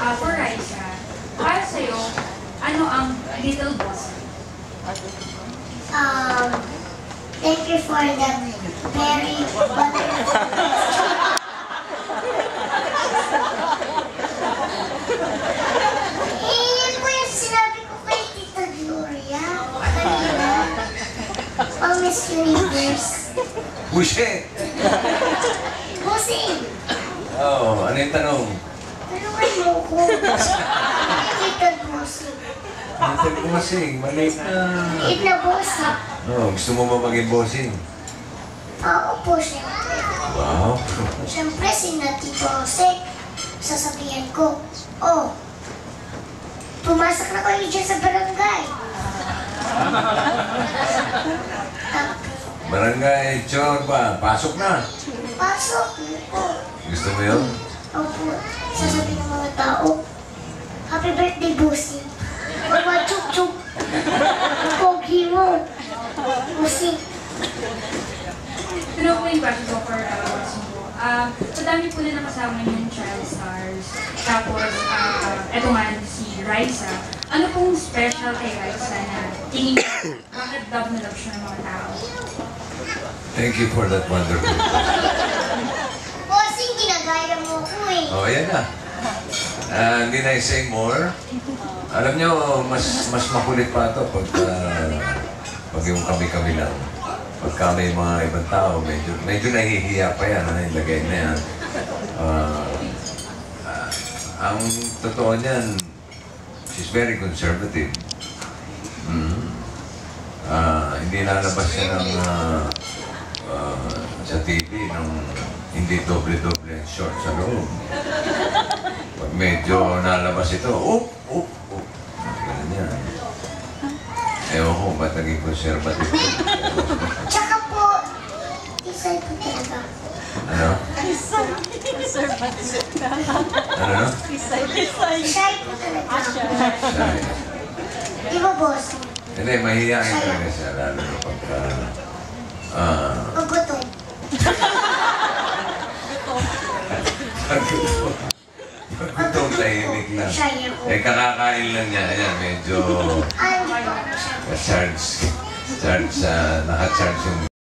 For Raisa, para sa'yo, ano ang Little Boss? Thank you for the very wonderful. Yan po yung sinabi ko kay Tita Gloria kanina. Pang Miss Universe. Buset! Bossing! Oo, ano yung tanong? Tanungan mo ko. Tita Bossing. Ano yung bossing? Maliit na. Maliit na bossing. Oh, gusto mo ba maging bossing? Oo po, siyempre. Wow. Siyempre, sina Tito Jose, sasabihan ko, oh, pumasok na kayo dyan sa barangay. Barangay Chorba, pasok na. Pasok, yun po. Gusto mo yun? Opo, sasabihin ng mga tao, happy birthday, Bossy. Mama, chuk-chuk. Pogi mo. Bossy. Pero po yung question ko for Bossing po. Sa dami po na nakasama yung child stars, tapos eto nga si Raisa, ano pong special kay Raisa na tingin niyo, bakit love na love siya ng mga tao? Thank you for that wonderful. Bossing, ginagaya mo ko eh. Oh, yan na. Hindi na i-say more. Alam nyo, mas makulit pa ito pag yung kami-kami lang. Pagka may mga ibang tao, medyo nahihiya pa yan, ilagay na yan. Ang totoo niyan, she's very conservative. Hindi lalabas siya ng sa TV ng hindi doble-doble short sa loob. Pag medyo nalabas ito, ganyan. Ewan ko, ba't naging conservative? Tsaka po, isay po talaga. Ano? Ano? Isay po talaga. Shy. Di ba, Bossing? Hindi, mahihiyain talaga siya, lalo na pagka... Magutom. Pagkutong tahimik lang. Shy ako. Eh, kakakain lang niya. Ayan, medyo... Ay, hindi pa ako siya. Charge. Naka-charge yung